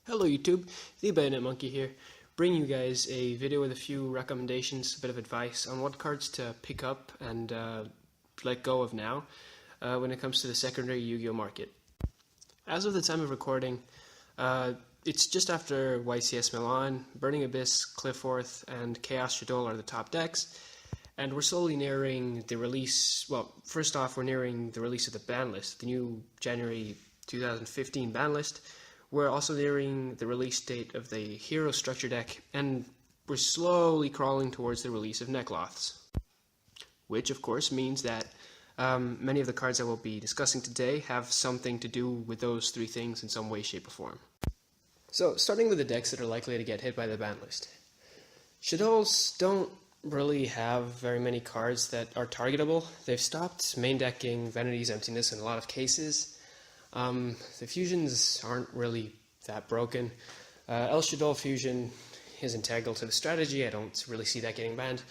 Hello YouTube, the Bayonet Monkey here, bringing you guys a video with a few recommendations, a bit of advice on what cards to pick up and let go of now when it comes to the secondary Yu-Gi-Oh market. As of the time of recording, it's just after YCS Milan, Burning Abyss, Cle IV, and Chaos Shadow are the top decks, and we're slowly nearing the release. Well, first off, we're nearing the release of the ban list, the new January 2015 ban list. We're also nearing the release date of the Hero Structure deck, and we're slowly crawling towards the release of Nekloths. Which, of course, means that many of the cards that we'll be discussing today have something to do with those three things in some way, shape, or form. So, starting with the decks that are likely to get hit by the ban list. Shadows don't really have very many cards that are targetable. They've stopped main decking Vanity's Emptiness in a lot of cases. The fusions aren't really that broken. El Shadow fusion is integral to the strategy. I don't really see that getting banned.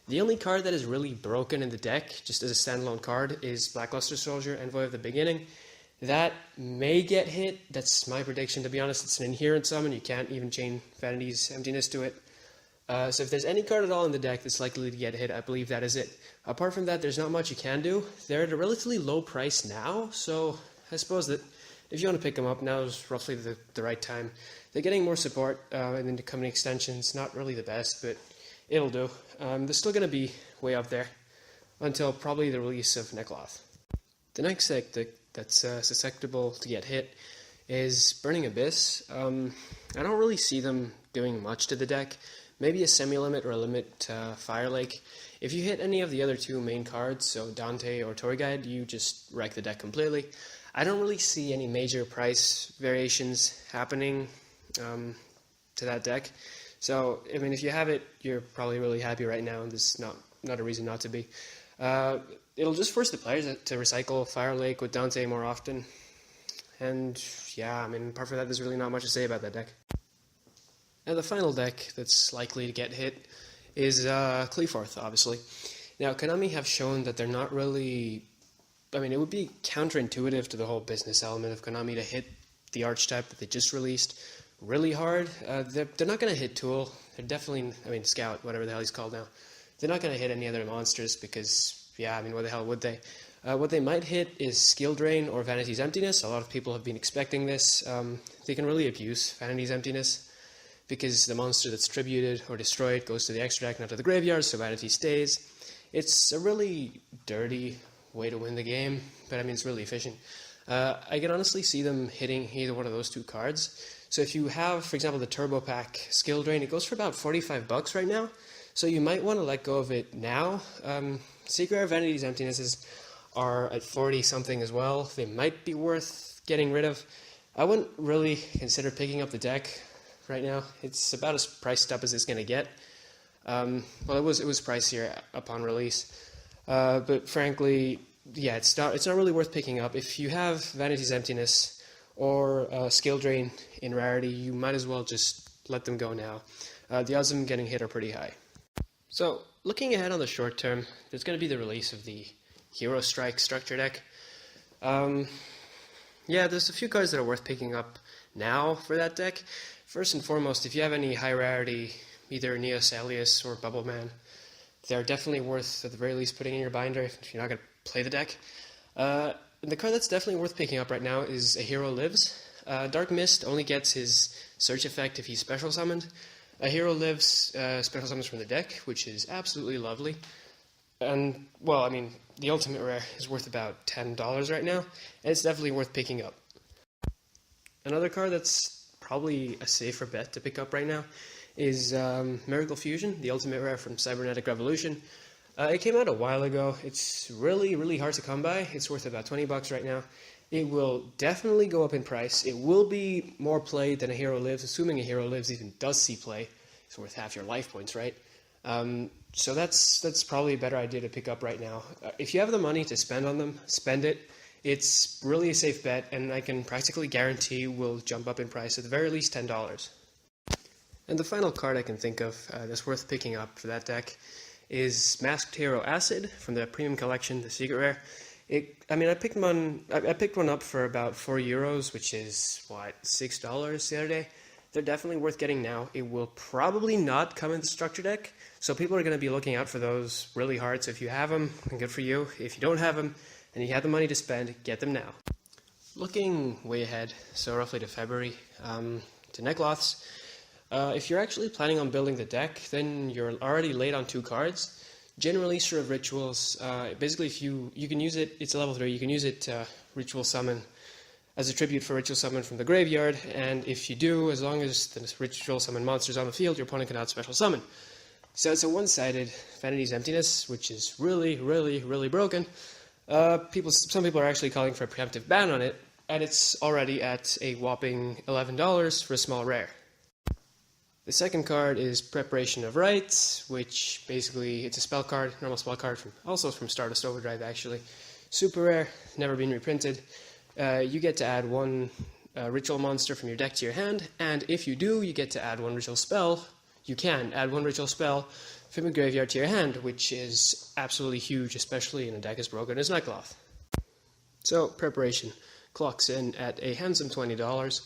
The only card that is really broken in the deck, just as a standalone card, is Blackluster Soldier, Envoy of the Beginning. That may get hit. That's my prediction, to be honest. It's an inherent summon. You can't even chain Vanity's Emptiness to it. So if there's any card at all in the deck that's likely to get hit, I believe that is it. Apart from that, there's not much you can do. They're at a relatively low price now, so I suppose that if you want to pick them up, now is roughly the right time. They're getting more support in the coming extensions. Not really the best, but it'll do. They're still going to be way up there until probably the release of Nekloth. The next deck that's susceptible to get hit is Burning Abyss. I don't really see them doing much to the deck. Maybe a semi-limit or a limit Fire Lake. If you hit any of the other two main cards, so Dante or Tour Guide, you just wreck the deck completely. I don't really see any major price variations happening to that deck. So, I mean, if you have it, you're probably really happy right now, and there's not a reason not to be. It'll just force the players to recycle Fire Lake with Dante more often. And, yeah, I mean, apart from that, there's really not much to say about that deck. Now, the final deck that's likely to get hit is Cle IV, obviously. Now, Konami have shown that they're not really... I mean, it would be counterintuitive to the whole business element of Konami to hit the archetype that they just released really hard. They're not going to hit Tool. They're definitely, I mean, Scout, whatever the hell he's called now. They're not going to hit any other monsters because, yeah, I mean, what the hell would they? What they might hit is Skill Drain or Vanity's Emptiness. A lot of people have been expecting this. They can really abuse Vanity's Emptiness because the monster that's tributed or destroyed goes to the extra deck, not to the graveyard, so Vanity stays. It's a really dirty way to win the game, but I mean, it's really efficient. I can honestly see them hitting either one of those two cards. So if you have, for example, the Turbo Pack Skill Drain, it goes for about $45 right now, so you might want to let go of it now. Secret Rare Vanity's Emptinesses are at 40 something as well. They might be worth getting rid of. I wouldn't really consider picking up the deck right now. It's about as priced up as it's going to get. Well, it was pricier upon release. But frankly, yeah, it's not really worth picking up. If you have Vanity's Emptiness or Skill Drain in rarity, you might as well just let them go now. The odds of them getting hit are pretty high. So, looking ahead on the short term, there's going to be the release of the Hero Strike Structure deck. Yeah, there's a few cards that are worth picking up now for that deck. First and foremost, if you have any high rarity, either Neos Alias or Bubble Man, they're definitely worth, at the very least, putting in your binder if you're not going to play the deck. The card that's definitely worth picking up right now is A Hero Lives. Dark Mist only gets his search effect if he's special summoned. A Hero Lives special summons from the deck, which is absolutely lovely. And, well, I mean, the Ultimate Rare is worth about $10 right now, and it's definitely worth picking up. Another card that's probably a safer bet to pick up right now is Miracle Fusion, the Ultimate Rare from Cybernetic Revolution. It came out a while ago. It's really, really hard to come by. It's worth about $20 right now. It will definitely go up in price. It will be more played than A Hero Lives, assuming A Hero Lives even does see play. It's worth half your life points, right? So that's probably a better idea to pick up right now. If you have the money to spend on them, spend it. It's really a safe bet, and I can practically guarantee will jump up in price at the very least $10. And the final card I can think of that's worth picking up for that deck is Masked Hero Acid from the Premium Collection, the Secret Rare. I picked one up for about €4, which is, what, $6 the other day. they're definitely worth getting now. It will probably not come in the structure deck, so people are going to be looking out for those really hard. So if you have them, then good for you. If you don't have them and you have the money to spend, get them now. Looking way ahead, so roughly to February, to Necloths, if you're actually planning on building the deck, then you're already late on 2 cards. Generally, sort of rituals, basically if you can use it, it's a level 3, you can use it to ritual summon as a tribute for ritual summon from the graveyard, and if you do, as long as the ritual summon monster's on the field, your opponent cannot special summon. So it's a one-sided Vanity's Emptiness, which is really, really, really broken. Some people are actually calling for a preemptive ban on it, and it's already at a whopping $11 for a small rare. The second card is Preparation of Rites, which basically, it's a spell card, normal spell card, also from Stardust Overdrive actually. Super rare, never been reprinted. You get to add 1 ritual monster from your deck to your hand, and if you do, you get to add 1 ritual spell. You can add 1 ritual spell from your graveyard to your hand, which is absolutely huge, especially in a deck as broken as Necloth. So, Preparation clocks in at a handsome $20.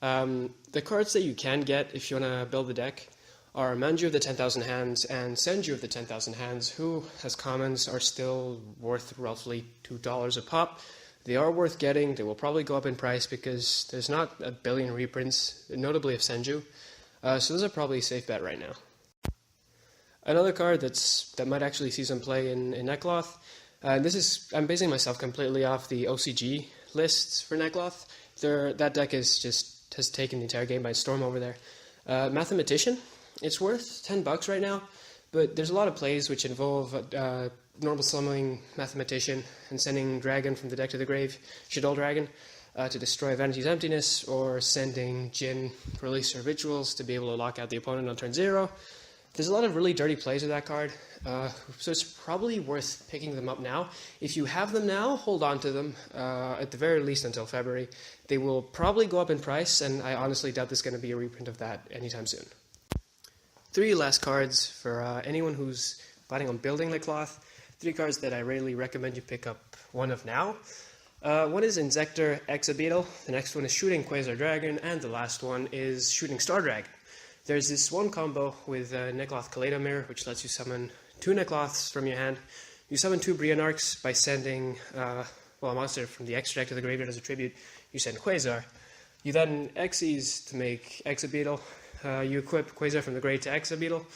The cards that you can get if you want to build the deck are Manju of the 10,000 Hands and Senju of the 10,000 Hands, who, as commons, are still worth roughly $2 a pop. They are worth getting. They will probably go up in price because there's not a billion reprints, notably of Senju. So those are probably a safe bet right now. Another card that might actually see some play in Necloth. I'm basing myself completely off the OCG lists for Necloth. That deck has taken the entire game by storm over there. Mathematician, it's worth $10 right now, but there's a lot of plays which involve normal summoning Mathematician and sending Dragon from the deck to the grave, YuGiOh Dragon, to destroy Vanity's Emptiness, or sending Jin Release or Rituals to be able to lock out the opponent on turn 0. There's a lot of really dirty plays with that card, so it's probably worth picking them up now. If you have them now, hold on to them, at the very least until February. They will probably go up in price, and I honestly doubt there's going to be a reprint of that anytime soon. 3 last cards for anyone who's planning on building Necloth. 3 cards that I really recommend you pick up one of now. One is Insector Exabeetle, the next one is Shooting Quasar Dragon, and the last one is Shooting Star Dragon. There's this one combo with Necloth Kaleido Mirror, which lets you summon 2 Necloths from your hand. You summon 2 Brionarchs by sending a monster from the extra deck to the graveyard as a tribute. You send Quasar. You then Xyz to make Exabeetle. You equip Quasar from the grave to Exabeetle.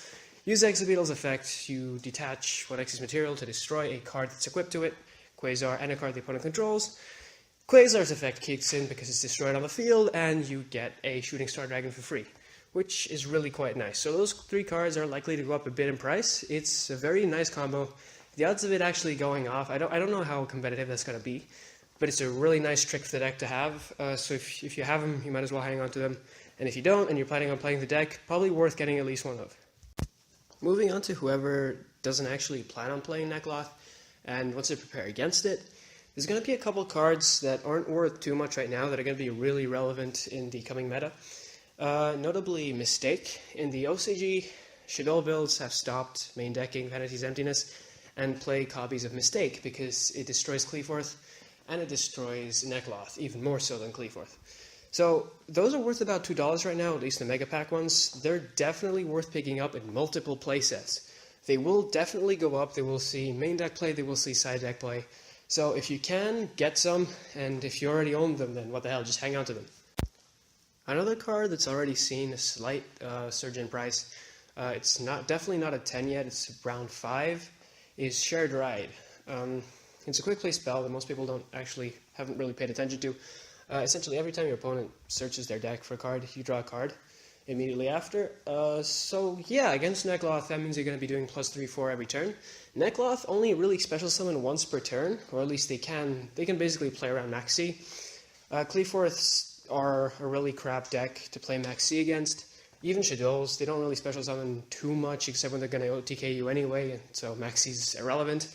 Use Exabeetle's effect. You detach one Xyz material to destroy a card that's equipped to it, Quasar, and a card the opponent controls. Quasar's effect kicks in because it's destroyed on the field, and you get a Shooting Star Dragon for free, which is really quite nice. So those 3 cards are likely to go up a bit in price. It's a very nice combo. The odds of it actually going off, I don't know how competitive that's going to be, but it's a really nice trick for the deck to have. So if you have them, you might as well hang on to them. And if you don't, and you're planning on playing the deck, probably worth getting at least one of. Moving on to whoever doesn't actually plan on playing Necloth and wants to prepare against it, there's going to be a couple cards that aren't worth too much right now that are going to be really relevant in the coming meta. Notably, Mistake. In the OCG, YuGiOh builds have stopped main decking Vanity's Emptiness and play copies of Mistake because it destroys Cle IV and it destroys Necloth, even more so than Cle IV. So those are worth about $2 right now, at least the Mega Pack ones. They're definitely worth picking up in multiple playsets. They will definitely go up. They will see main deck play, they will see side deck play. So if you can, get some, and if you already own them, then what the hell, just hang on to them. Another card that's already seen a slight surge in price, it's definitely not a 10 yet, it's around 5, is Shared Ride. It's a quick play spell that most people haven't really paid attention to. Essentially, every time your opponent searches their deck for a card, you draw a card immediately after. So yeah, against Necloth, that means you're going to be doing +3/4 every turn. Necloth only really special summon once per turn, or at least they can basically play around Max C. Cle IVs are a really crap deck to play Max C against. Even YuGiOhs, they don't really special summon too much, except when they're going to OTK you anyway, and so Max C's irrelevant.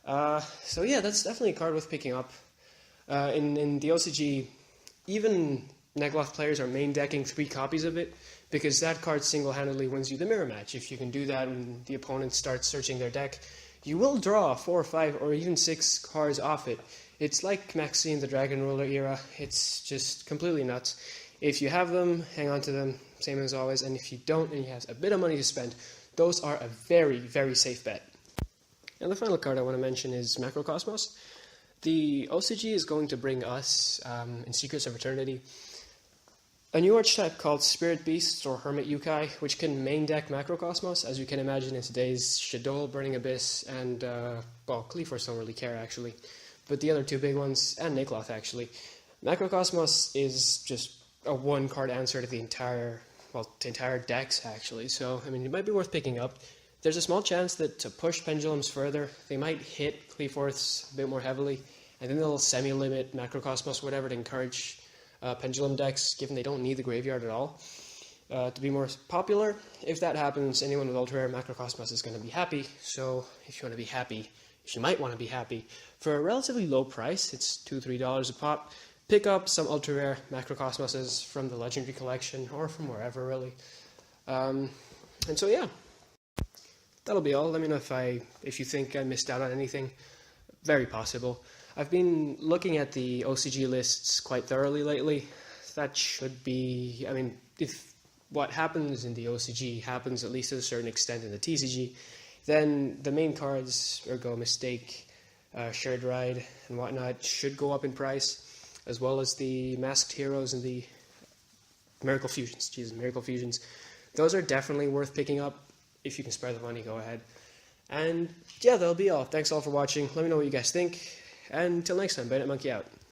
So yeah, that's definitely a card worth picking up. In the OCG, even Necloth players are main decking 3 copies of it, because that card single-handedly wins you the mirror match. If you can do that when the opponent starts searching their deck, you will draw 4 or 5 or even 6 cards off it. It's like Max C in the Dragon Ruler era. It's just completely nuts. If you have them, hang on to them, same as always, and if you don't and you have a bit of money to spend, those are a very, very safe bet. And the final card I want to mention is Macrocosmos. The OCG is going to bring us, in Secrets of Eternity, a new archetype called Spirit Beasts or Hermit Yokai, which can main deck Macrocosmos, as you can imagine in today's Shadow, Burning Abyss, and, Cle IV don't really care actually, but the other two big ones, and Nikloth actually. Macrocosmos is just a one-card answer to the entire decks actually, so I mean it might be worth picking up. There's a small chance that to push pendulums further, they might hit Cle IVs a bit more heavily, and then they'll semi-limit Macrocosmos, whatever, to encourage pendulum decks, given they don't need the graveyard at all, to be more popular. If that happens, anyone with ultra rare Macrocosmos is going to be happy. So if you want to be happy, if you might want to be happy, for a relatively low price, it's $2-3 a pop, pick up some ultra rare Macrocosmoses from the Legendary Collection, or from wherever really. And so yeah, that'll be all. Let me know if you think I missed out on anything. Very possible. I've been looking at the OCG lists quite thoroughly lately. That should be, I mean, if what happens in the OCG happens at least to a certain extent in the TCG, then the main cards, ergo Mistake, Shared Ride, and whatnot, should go up in price, as well as the Masked Heroes and the Miracle Fusions. Miracle Fusions. Those are definitely worth picking up. If you can spare the money, go ahead. And yeah, that'll be all. Thanks all for watching. Let me know what you guys think. And until next time, Bandit Monkey out.